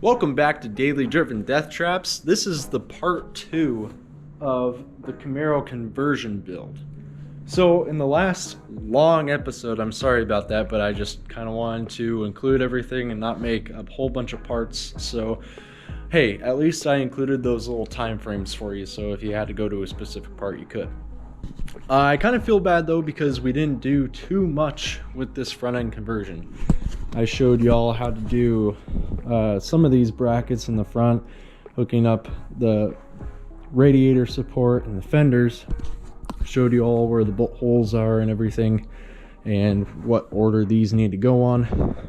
Welcome back to Daily Driven Death Traps. This is the part 2 of the Camaro conversion build. So in the last long episode, I'm sorry about that, but I just kind of wanted to include everything and not make a whole bunch of parts. So hey, at least I included those little time frames for you, so if you had to go to a specific part, you could. I kind of feel bad though because we didn't do too much with this front end conversion. I showed y'all how to do some of these brackets in the front, hooking up the radiator support and the fenders. Showed you all where the bolt holes are and everything, and what order these need to go on.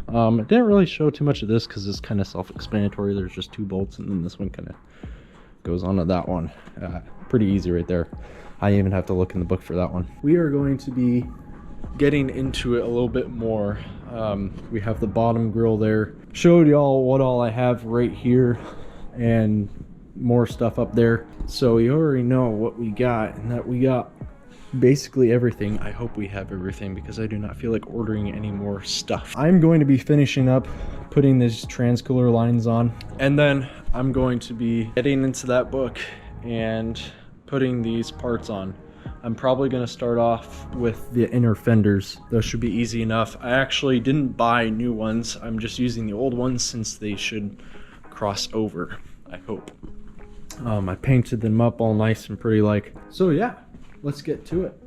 I didn't really show too much of this because it's kind of self-explanatory. There's just 2 bolts, and then this one kind of goes onto that one. Pretty easy right there. I didn't even have to look in the book for that one. We are going to be getting into it a little bit more. We have the bottom grill there. Showed y'all what all I have right here and more stuff up there. So you already know what we got, and that we got basically everything. I hope we have everything because I do not feel like ordering any more stuff. I'm going to be finishing up putting these transcooler lines on, and then I'm going to be getting into that book and putting these parts on. I'm probably going to start off with the inner fenders. Those should be easy enough. I actually didn't buy new ones. I'm just using the old ones since they should cross over, I hope. I painted them up all nice and pretty like. So yeah, let's get to it.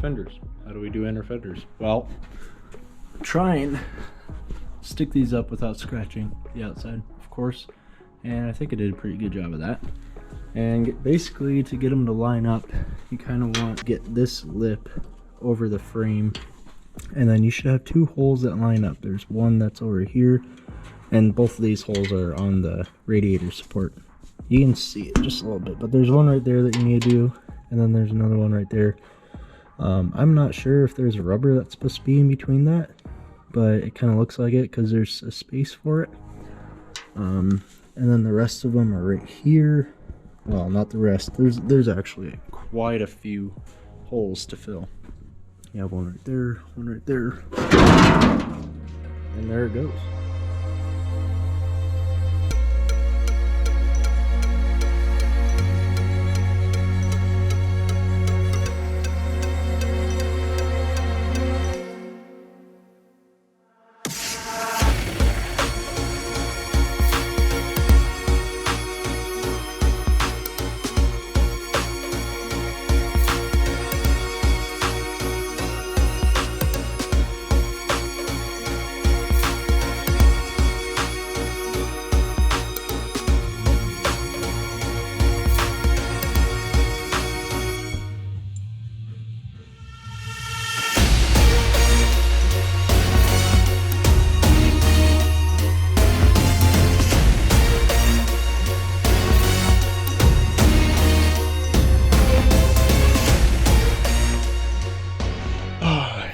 Fenders. How do we do inner fenders? Well, try and stick these up without scratching the outside, of course, and I think I did a pretty good job of that. And basically, to get them to line up, you kind of want to get this lip over the frame, and then you should have 2 holes that line up. There's one that's over here, and both of these holes are on the radiator support. You can see it just a little bit, but there's one right there that you need to do, and then there's another one right there. I'm not sure if there's a rubber that's supposed to be in between that, but it kind of looks like it because there's a space for it. And then the rest of them are right here. Well, not the rest. There's actually quite a few holes to fill. You have one right there, one right there, and there it goes.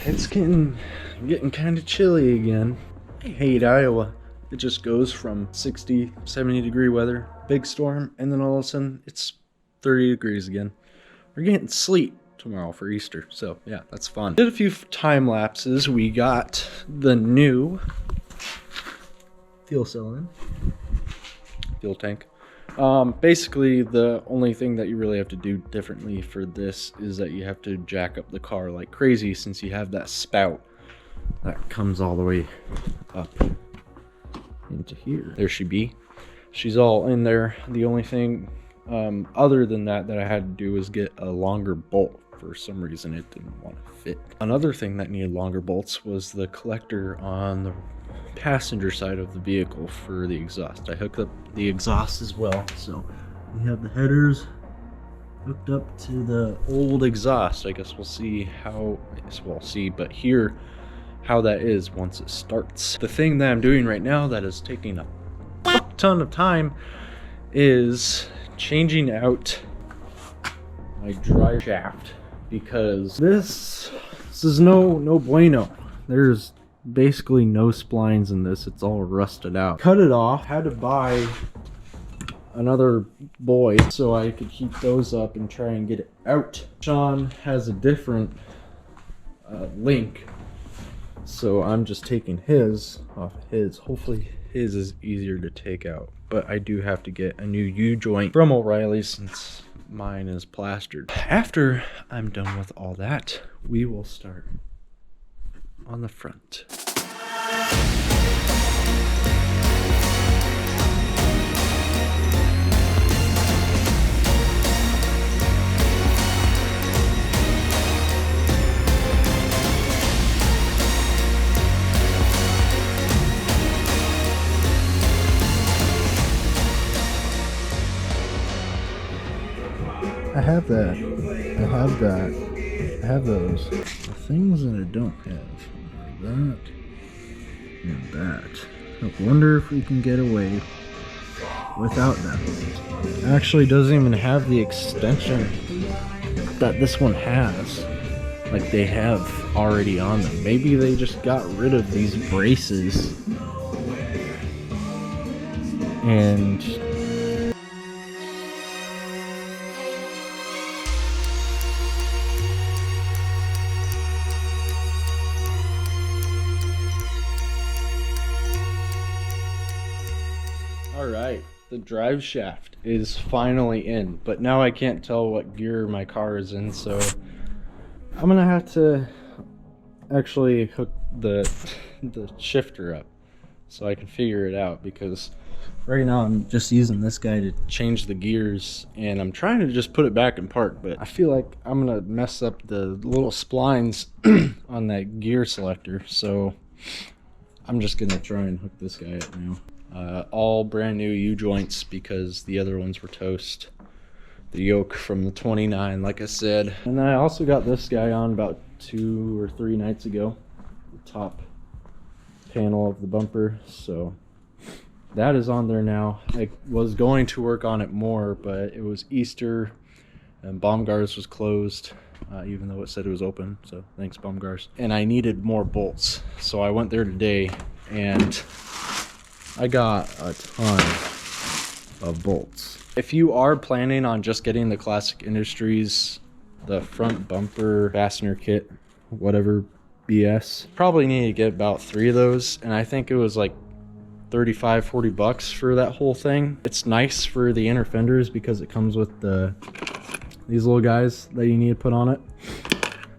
It's getting kind of chilly again. I hate Iowa. It just goes from 60, 70 degree weather, big storm, and then all of a sudden it's 30 degrees again. We're getting sleet tomorrow for Easter, so yeah, that's fun. Did a few time lapses. We got the new fuel cell fuel tank. Basically the only thing that you really have to do differently for this is that you have to jack up the car like crazy, since you have that spout that comes all the way up into here. There she be. She's all in there. The only thing other than that I had to do was get a longer bolt. For some reason it didn't want to fit. Another thing that needed longer bolts was the collector on the passenger side of the vehicle for the exhaust. I hooked up the exhaust as well, so we have the headers hooked up to the old exhaust. I guess we'll see how, but here how that is once it starts. The thing that I'm doing right now that is taking a fuck ton of time is changing out my dry shaft, because this is no bueno. There's basically no splines in this. It's all rusted out. Cut it off. Had to buy another boy so I could heat those up and try and get it out. Sean has a different link, so I'm just taking his off his. Hopefully his is easier to take out, but I do have to get a new U-joint from O'Reilly since mine is plastered. After I'm done with all that, we will start on the front. I have that. I have that. I have those. The things that I don't have are that and that. I wonder if we can get away without that. It actually doesn't even have the extension that this one has, like they have already on them. Maybe they just got rid of these braces and Alright, the drive shaft is finally in, but now I can't tell what gear my car is in, so I'm gonna have to actually hook the shifter up so I can figure it out, because right now I'm just using this guy to change the gears and I'm trying to just put it back in park, but I feel like I'm gonna mess up the little splines on that gear selector, so I'm just gonna try and hook this guy up now. All brand new U-joints because the other ones were toast. The yoke from the 29, like I said. And then I also got this guy on about 2 or 3 nights ago. The top panel of the bumper, so that is on there now. I was going to work on it more, but it was Easter and Baumgars was closed, even though it said it was open, so thanks Baumgars. And I needed more bolts, so I went there today and I got a ton of bolts. If you are planning on just getting the Classic Industries, the front bumper fastener kit, whatever BS, probably need to get about 3 of those, and I think it was like 35-40 bucks for that whole thing. It's nice for the inner fenders because it comes with these little guys that you need to put on it.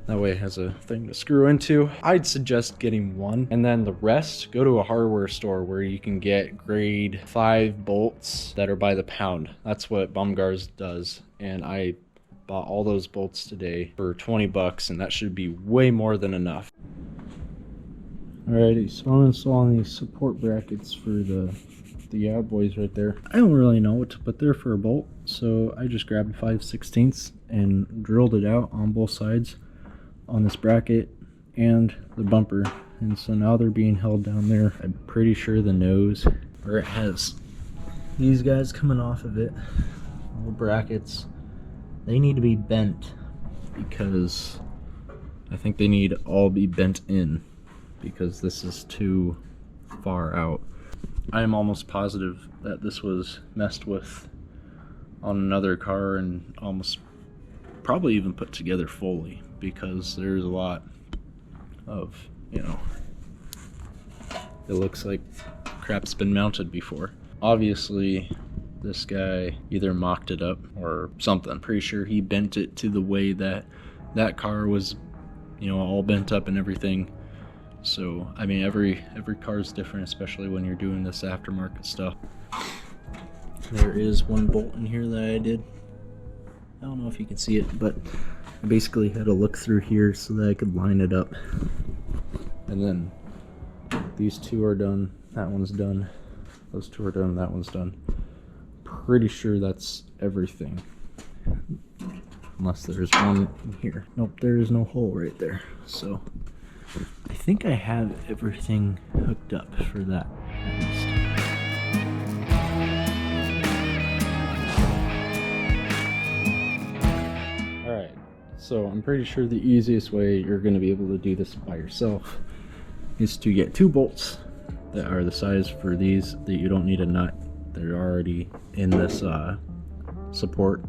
That way it has a thing to screw into. I'd suggest getting 1, and then the rest, go to a hardware store where you can get grade 5 bolts that are by the pound. That's what Baumgars does, and I bought all those bolts today for 20 bucks, and that should be way more than enough. Alrighty, so I'm installing these support brackets for the Highboys right there. I don't really know what to put there for a bolt, so I just grabbed 5/16 and drilled it out on both sides on this bracket and the bumper, and so now they're being held down there. I'm pretty sure the nose, where it has these guys coming off of it, little brackets, they need to be bent, because I think they need to all be bent in because this is too far out. I am almost positive that this was messed with on another car and almost probably even put together fully, because there's a lot of, you know, it looks like crap's been mounted before. Obviously this guy either mocked it up or something. Pretty sure he bent it to the way that that car was, you know, all bent up and everything. So I mean, every car is different, especially when you're doing this aftermarket stuff. There is one bolt in here that I did. I don't know if you can see it, but I basically had to look through here so that I could line it up. And then these 2 are done, that one's done, those 2 are done, that one's done. Pretty sure that's everything. Unless there's one in here. Nope, there is no hole right there. So I think I have everything hooked up for that, at least. So I'm pretty sure the easiest way you're going to be able to do this by yourself is to get 2 bolts that are the size for these that you don't need a nut. They're already in this support.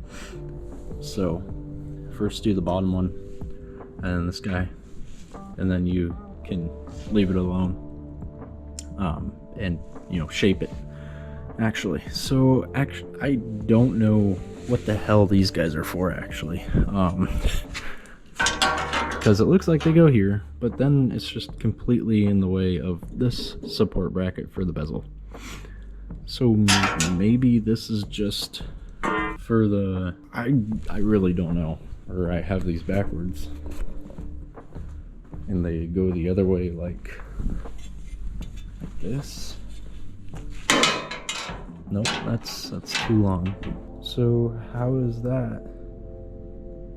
So first do the bottom one and then this guy, and then you can leave it alone and you know, shape it actually. So I don't know what the hell these guys are for actually, because it looks like they go here, but then it's just completely in the way of this support bracket for the bezel. So maybe this is just for the, I really don't know, or I have these backwards and they go the other way like this. Nope, that's too long. So how is that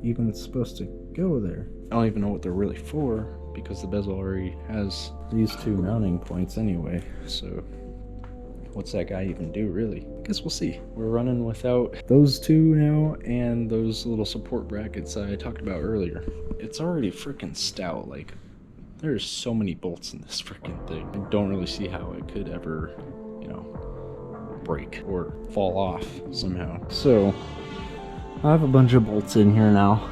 even supposed to go there? I don't even know what they're really for because the bezel already has these 2 mounting points anyway. So what's that guy even do really? I guess we'll see. We're running without those 2 now and those little support brackets I talked about earlier. It's already freaking stout. Like, there's so many bolts in this freaking thing. I don't really see how it could ever, you know, break or fall off somehow. So I have a bunch of bolts in here now,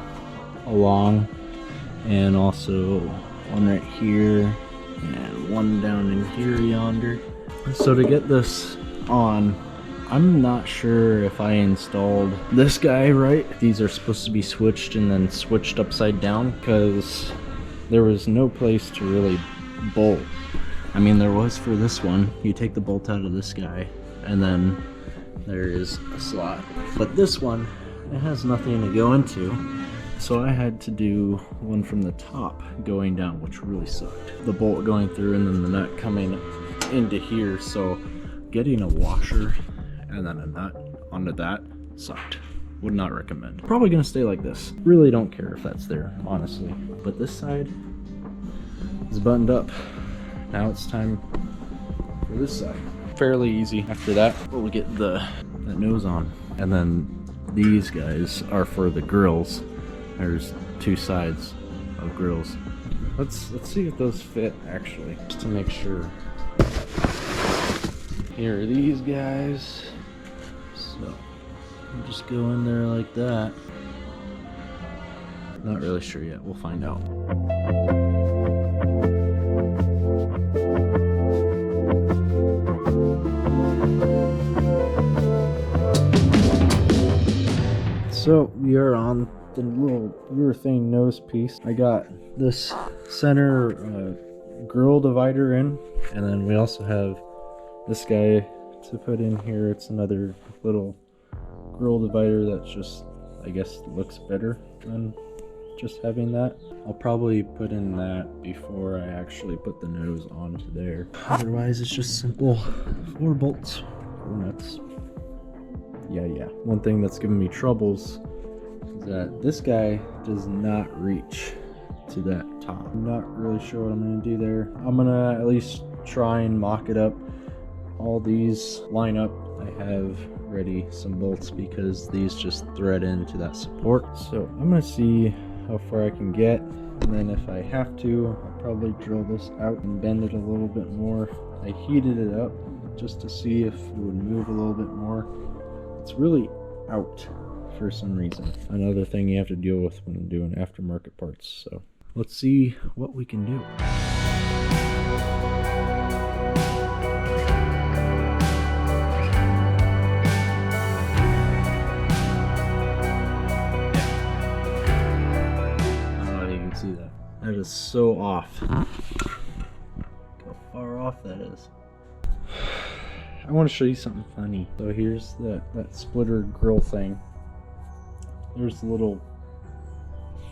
along, and also one right here and one down in here yonder. So to get this on, I'm not sure if I installed this guy right. These are supposed to be switched and then switched upside down because there was no place to really bolt. I mean, there was for this one. You take the bolt out of this guy and then there is a slot. But this one, it has nothing to go into. So I had to do one from the top going down, which really sucked. The bolt going through and then the nut coming into here. So getting a washer and then a nut onto that sucked. Would not recommend. Probably gonna stay like this. Really don't care if that's there, honestly. But this side is buttoned up. Now it's time for this side. Fairly easy. After that, we'll get that nose on. And then these guys are for the grills. There's 2 sides of grills. Let's see if those fit actually, just to make sure. Here are these guys. So I'll just go in there like that. Not really sure yet. We'll find out. So we are on the little urethane nose piece. I got this center grill divider in, and then we also have this guy to put in here. It's another little grill divider that's just, I guess, looks better than just having that. I'll probably put in that before I actually put the nose onto there. Otherwise it's just simple 4 bolts, 4 nuts. Yeah. One thing that's giving me troubles is that this guy does not reach to that top. I'm not really sure what I'm gonna do there. I'm gonna at least try and mock it up. All these line up. I have ready some bolts because these just thread into that support. So I'm gonna see how far I can get, and then if I have to, I'll probably drill this out and bend it a little bit more. I heated it up just to see if it would move a little bit more. It's really out for some reason. Another thing you have to deal with when doing aftermarket parts. So let's see what we can do. See that? That is so off. Look how far off that is. I want to show you something funny. So here's that splitter grill thing. There's the little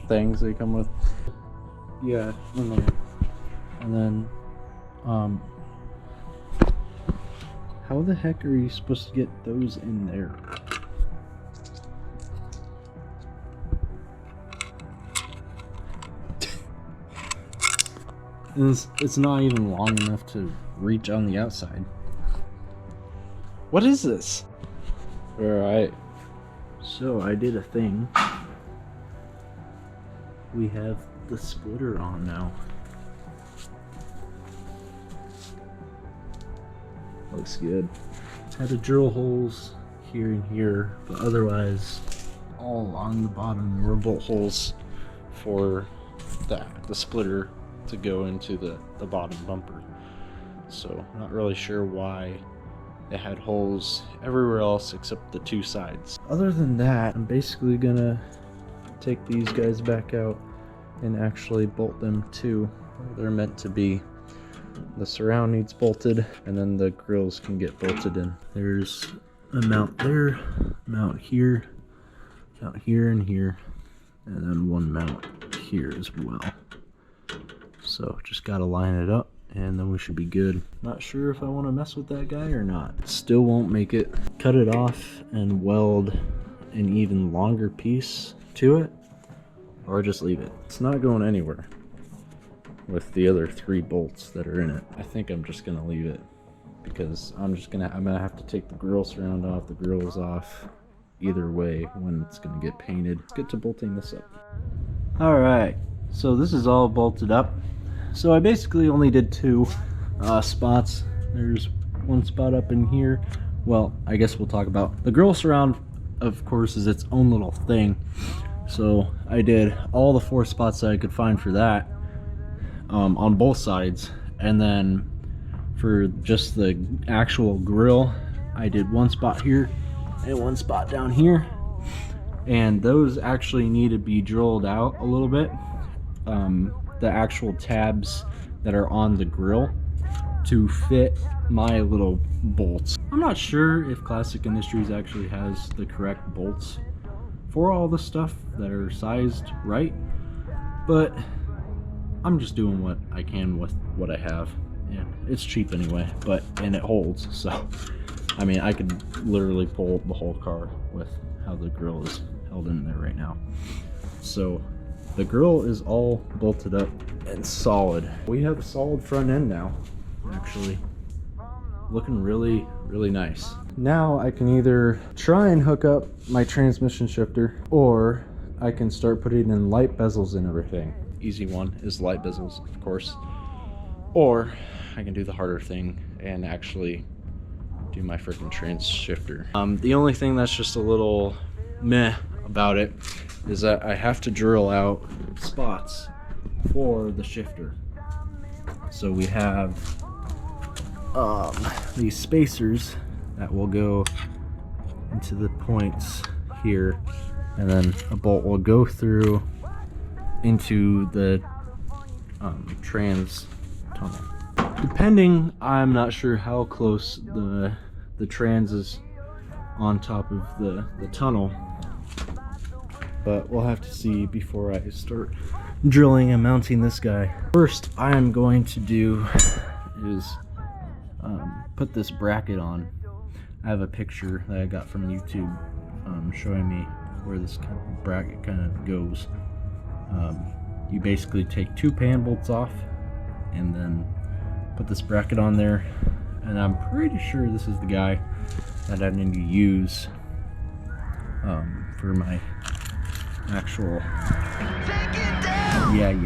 things they come with. Yeah, in there. And then, how the heck are you supposed to get those in there? It's not even long enough to reach on the outside. What is this? Alright. So I did a thing. We have the splitter on now. Looks good. Had to drill holes here and here, but otherwise all along the bottom were bolt holes for the splitter to go into the bottom bumper. So not really sure why it had holes everywhere else except the two sides. Other than that, I'm basically gonna take these guys back out and actually bolt them to where they're meant to be. The surround needs bolted, and then the grills can get bolted in. There's a mount there, mount here, and here, and then one mount here as well. So just gotta line it up, and then we should be good. Not sure if I want to mess with that guy or not. Still won't make it. Cut it off and weld an even longer piece to it, or just leave it. It's not going anywhere with the other 3 bolts that are in it. I think I'm just gonna leave it because I'm gonna have to take the grill surround off, the grills off, either way when it's gonna get painted. Let's get to bolting this up. All right, so this is all bolted up. So I basically only did 2 spots. There's one spot up in here. Well, I guess we'll talk about the grill surround, of course, is its own little thing. So I did all the 4 spots that I could find for that on both sides, and then for just the actual grill I did 1 spot here and 1 spot down here, and those actually need to be drilled out a little bit. The actual tabs that are on the grill to fit my little bolts. I'm not sure if Classic Industries actually has the correct bolts for all the stuff that are sized right, but I'm just doing what I can with what I have, and it's cheap anyway, and it holds. So I mean, I could literally pull the whole car with how the grill is held in there right now. So the grill is all bolted up and solid. We have a solid front end now, actually. Looking really, really nice. Now I can either try and hook up my transmission shifter, or I can start putting in light bezels and everything. Easy one is light bezels, of course. Or I can do the harder thing and actually do my freaking trans shifter. The only thing that's just a little meh about it is that I have to drill out spots for the shifter. So we have these spacers that will go into the points here, and then a bolt will go through into the trans tunnel. Depending, I'm not sure how close the trans is on top of the tunnel, but we'll have to see before I start drilling and mounting this guy. First I'm going to do is put this bracket on. I have a picture that I got from YouTube showing me where this kind of bracket kind of goes. You basically take 2 pan bolts off and then put this bracket on there, and I'm pretty sure this is the guy that I need to use for my actual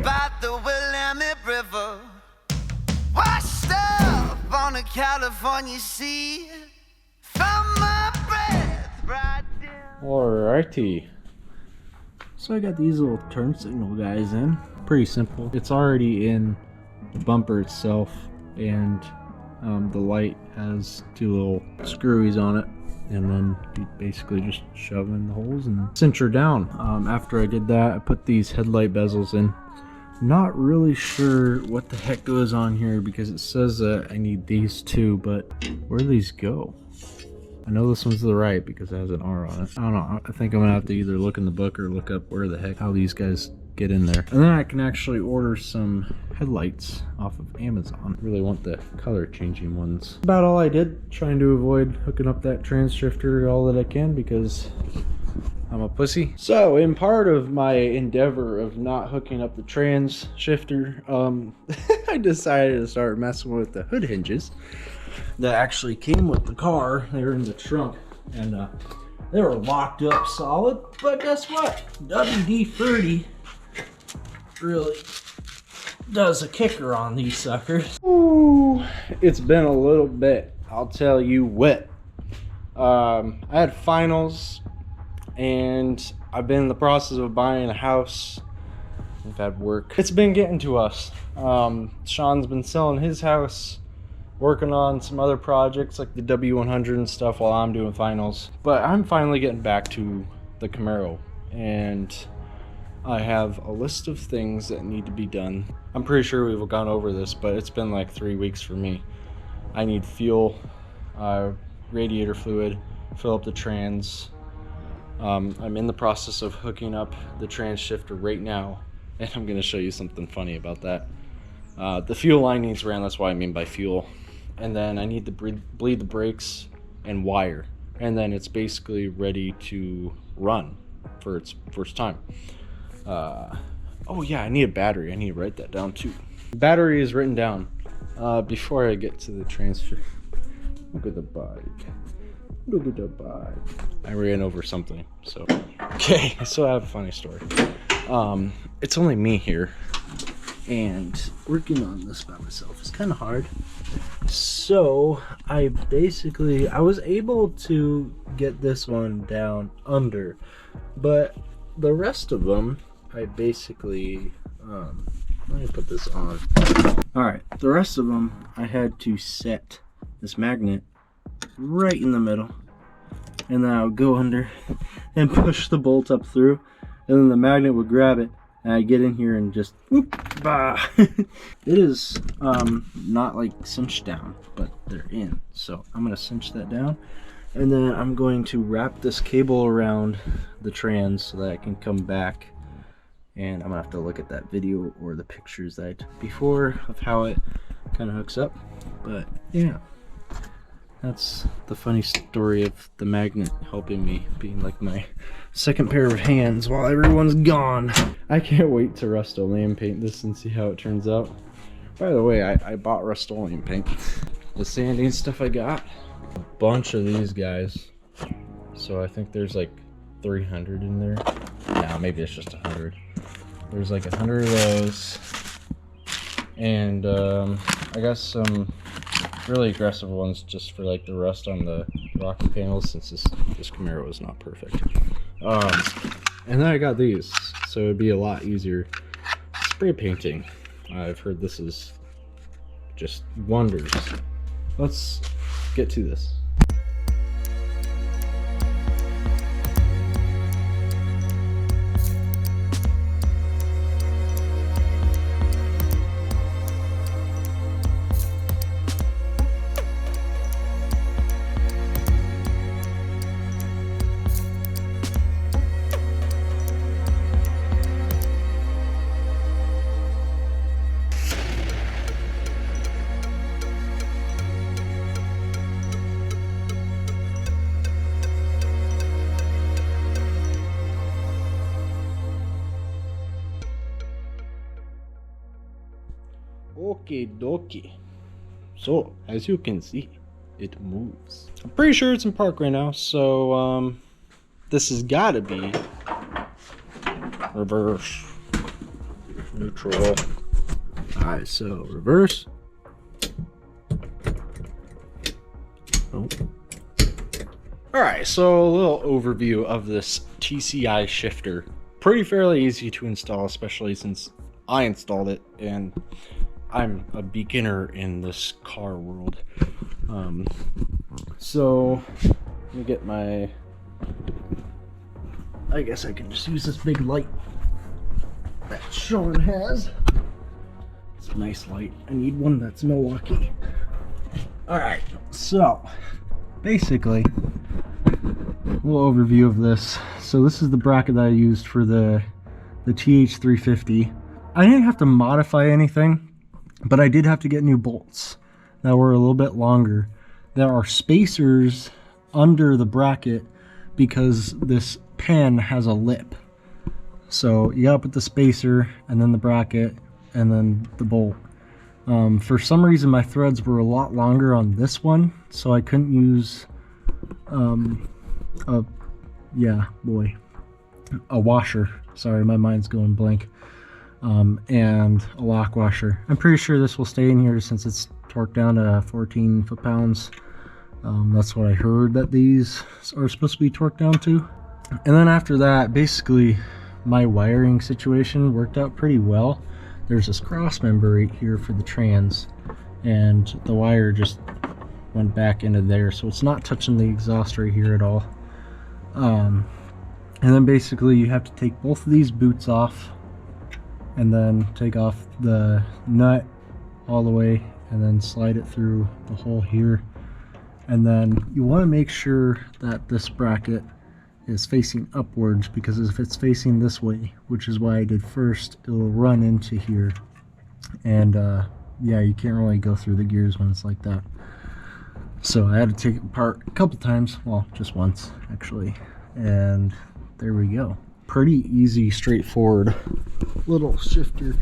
by the Willamette River, washed up on a California sea, found my breath right down. Alrighty, so I got these little turn signal guys in. Pretty simple. It's already in the bumper itself, and the light has 2 little screwies on it, and then you basically just shove in the holes and cinch her down. After I did that, I put these headlight bezels in. Not really sure what the heck goes on here because it says that I need these 2, but where do these go? I know this one's to the right because it has an R on it. I don't know. I think I'm gonna have to either look in the book or look up where the heck how these guys get in there. And then I can actually order some headlights off of Amazon. Really want the color changing ones. That's about all I did, trying to avoid hooking up that trans shifter all that I can because I'm a pussy. So in part of my endeavor of not hooking up the trans shifter, I decided to start messing with the hood hinges that actually came with the car. They were in the trunk, and they were locked up solid. But guess what? WD-40 really does a kicker on these suckers. Ooh, it's been a little bit I'll tell you what. I had finals, and I've been in the process of buying a house. I've had work. It's been getting to us. Sean's been selling his house, working on some other projects like the W100 and stuff while I'm doing finals. But I'm finally getting back to the Camaro, and I have a list of things that need to be done. I'm pretty sure we've gone over this, but it's been like 3 weeks for me. I need fuel, radiator fluid, fill up the trans. I'm in the process of hooking up the trans shifter right now, and I'm gonna show you something funny about that. The fuel line needs ran, that's what I mean by fuel. And then I need to bleed the brakes and wire. And then it's basically ready to run for its first time. Oh yeah, I need a battery. I need to write that down too. The battery is written down. Before I get to the transfer. Look at the bike. Look at the bike. I ran over something, so. Okay, so I have a funny story. It's only me here, and working on this by myself is kind of hard. So I was able to get this one down under, but the rest of them, I basically, let me put this on. All right, the rest of them, I had to set this magnet right in the middle, and then I would go under and push the bolt up through, and then the magnet would grab it, and I get in here and just whoop, bah. It is not like cinched down, but they're in. So I'm gonna cinch that down, and then I'm going to wrap this cable around the trans so that I can come back, and I'm gonna have to look at that video or the pictures that I took before of how it kind of hooks up. But yeah, that's the funny story of the magnet helping me, being like my second pair of hands while everyone's gone. I can't wait to Rust-Oleum paint this and see how it turns out. By the way, I bought Rust-Oleum paint. The sanding stuff I got, a bunch of these guys. So I think there's like 300 in there. Nah, maybe it's just 100. There's like 100 of those. And I got some really aggressive ones just for like the rust on the rocker panels, since this Camaro is not perfect. And then I got these, so it'd be a lot easier spray painting. I've heard this is just wonders. Let's get to this. Okie dokie. So, as you can see, it moves. I'm pretty sure it's in park right now, so this has got to be reverse, neutral. Alright, so reverse. Oh. Alright, so a little overview of this TCI shifter. Pretty fairly easy to install, especially since I installed it and I'm a beginner in this car world. So let me get my, I guess I can just use this big light that Sean has. It's a nice light. I need one that's Milwaukee. Alright, so basically a little overview of this. So this is the bracket that I used for the TH350. I didn't have to modify anything, but I did have to get new bolts that were a little bit longer. There are spacers under the bracket because this pen has a lip. So you gotta put the spacer and then the bracket and then the bolt. For some reason my threads were a lot longer on this one, so I couldn't use a washer. Sorry, my mind's going blank. And a lock washer. I'm pretty sure this will stay in here since it's torqued down to 14 foot-pounds. That's what I heard that these are supposed to be torqued down to. And then after that, basically my wiring situation worked out pretty well. There's this cross member right here for the trans, and the wire just went back into there, so it's not touching the exhaust right here at all. And then basically you have to take both of these boots off, and then take off the nut all the way, and then slide it through the hole here. And then you want to make sure that this bracket is facing upwards, because if it's facing this way, which is what I did first, it'll run into here, and yeah, you can't really go through the gears when it's like that. So I had to take it apart a couple times, well, just once actually, and there we go. Pretty easy, straightforward little shifter.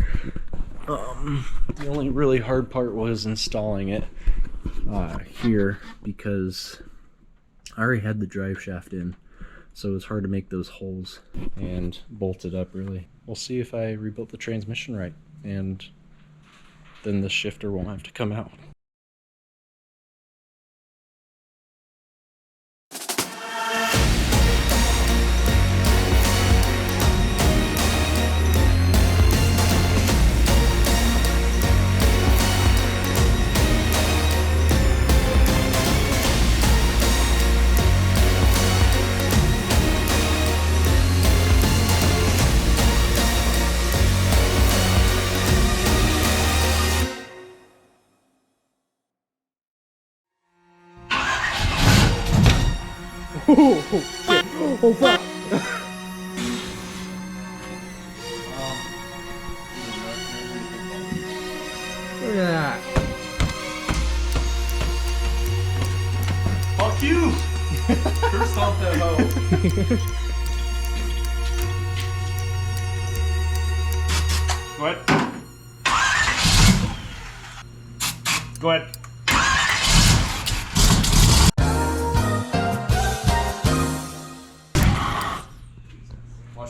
The only really hard part was installing it here, because I already had the drive shaft in, so it's hard to make those holes and bolt it up really. We'll see if I rebuilt the transmission right, and then the shifter won't have to come out. Oh, shit. Oh, fuck. Look at that. Fuck you! First off that hoe. Go ahead. Go ahead.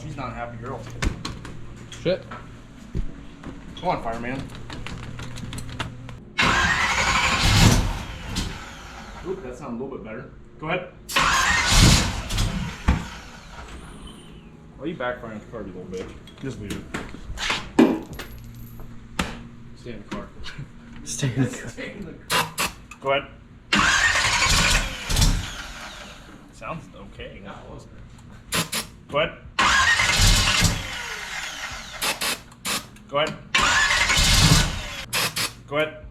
She's not a happy girl. Shit. Come on, fireman. Oop, that sounds a little bit better. Go ahead. Why are you backfiring the car, you little bitch? Just leave it. Stay in the car. Stay in the car. Stay in the car. Go ahead. Sounds okay. Go ahead. Go ahead. Go ahead.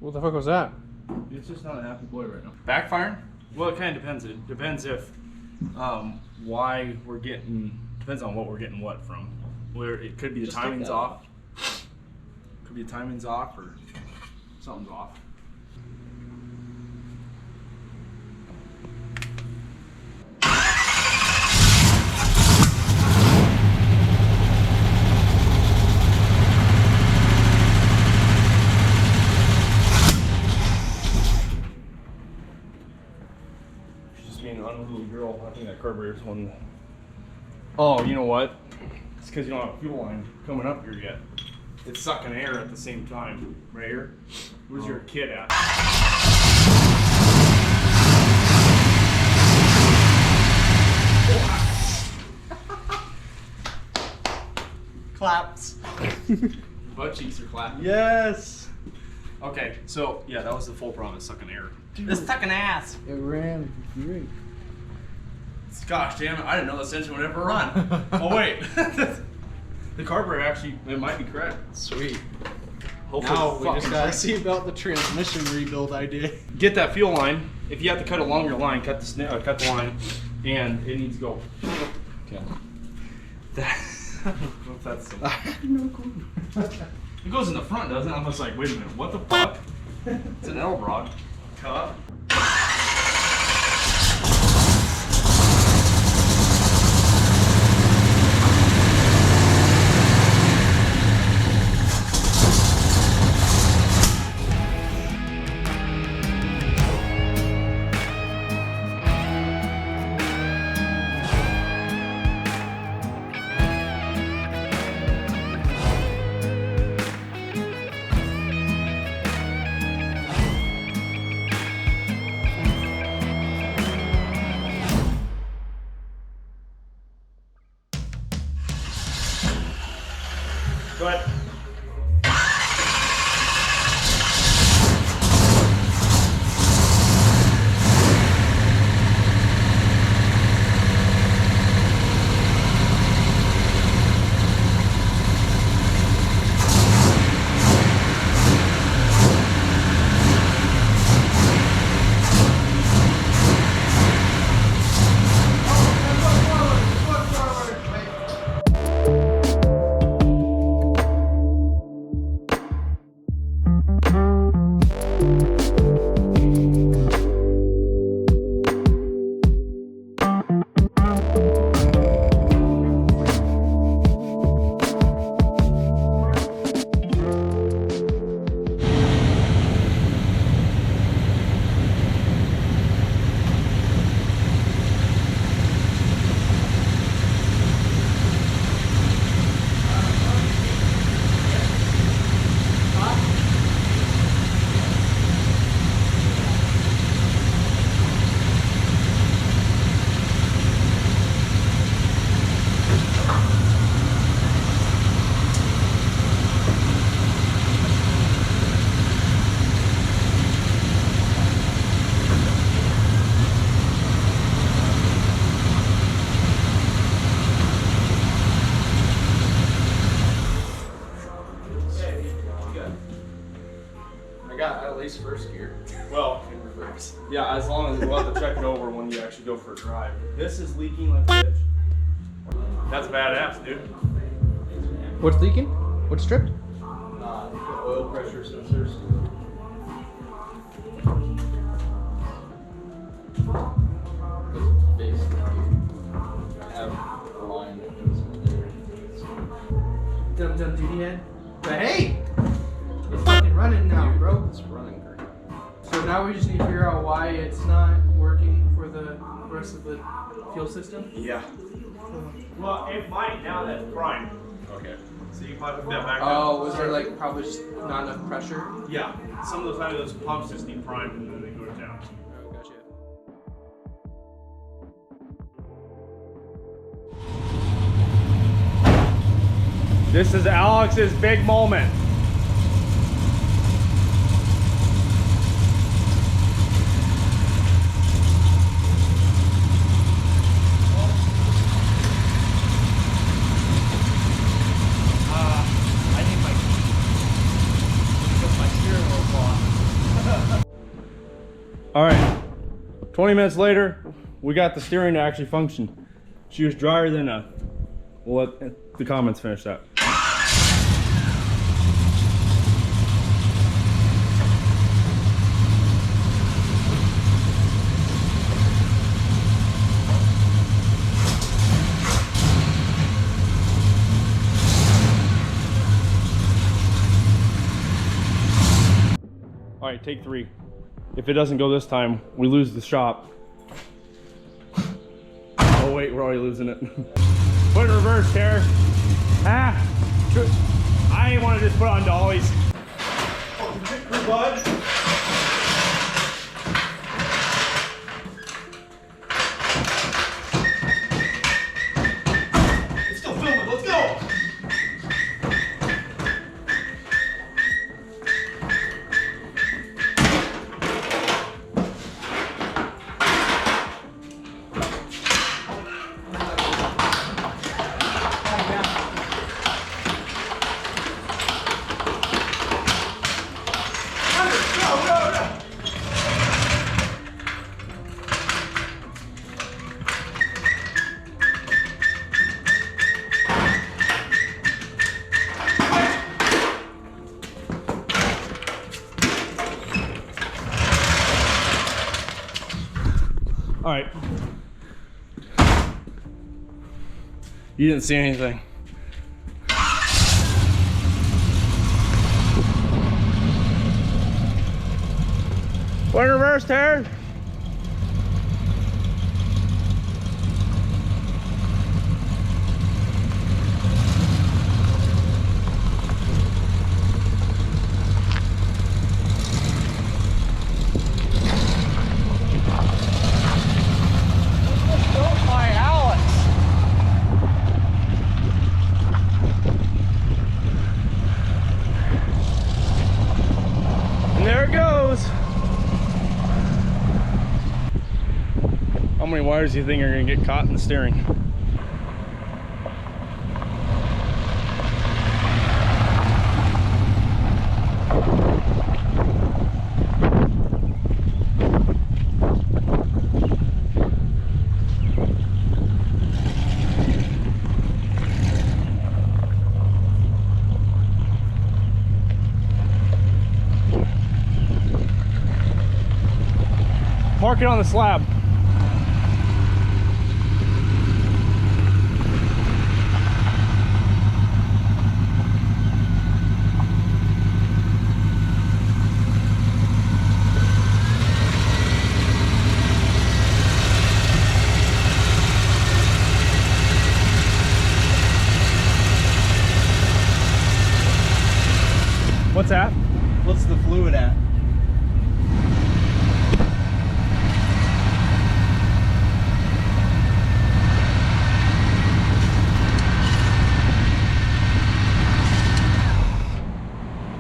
What the fuck was that? It's just not a happy boy right now. Backfiring? Well, it kind of depends. It depends if why we're getting. Depends on what we're getting what from. Where it could be the Just timing's off. Could be the timing's off or something's off. She's just being an unruly girl. I think that carburetor's one. Oh, you know what? It's because you don't have a fuel line coming up here yet. It's sucking air at the same time. Right here. Where's your kid at? Claps. Butt cheeks are clapping. Yes. Okay, so yeah, that was the full problem. It's sucking air. Dude. It's sucking ass. It ran great. Gosh damn it! I didn't know this engine would ever run. Oh wait. The carburetor actually, it might be correct. Sweet. Hopefully Now we just gotta see about the transmission rebuild I did. Get that fuel line. If you have to cut a longer line, cut the line, and it needs to go. Okay. I don't know if that's no clue. It goes in the front, doesn't it? I'm just like, wait a minute, what the fuck? It's an L-Rod. Cut. Go ahead. First gear. Well, In reverse. yeah, as long as we'll have to check it over when you actually go for a drive. This is leaking like a bitch. That's badass, dude. What's leaking? What's stripped? The oil pressure sensors. Basically, I have a line that goes in there. Dum duty head. But hey! It's fucking running now, bro. It's running great. So now we just need to figure out why it's not working for the rest of the fuel system. Yeah. Well, it might now that it's primed. Okay. So you might put that back Oh, up. was there like probably just not enough pressure? Yeah. Some of the time those pumps just need primed and then they go down. Oh, gotcha. This is Alex's big moment. All right, 20 minutes later, we got the steering to actually function. She was drier than a, we'll let the comments finish that. All right, take 3. If it doesn't go this time, we lose the shop. Oh wait, we're already losing it. Put it in reverse, Tara. I want to just put it on dollies. Oh, bud. It's still filming, let's go! All right. You didn't see anything. We're in reverse, Tara. wires do you think are gonna get caught in the steering? Park it on the slab. What's that? What's the fluid at?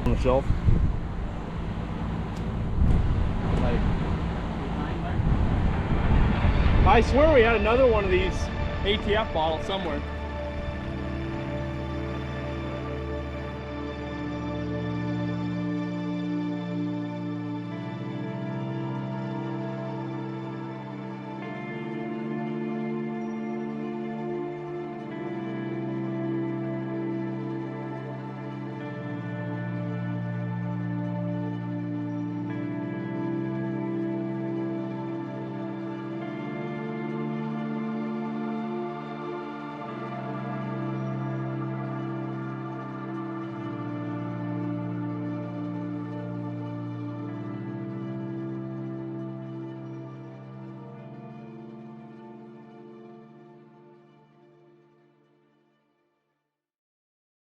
On the shelf. I swear we had another one of these ATF bottles somewhere.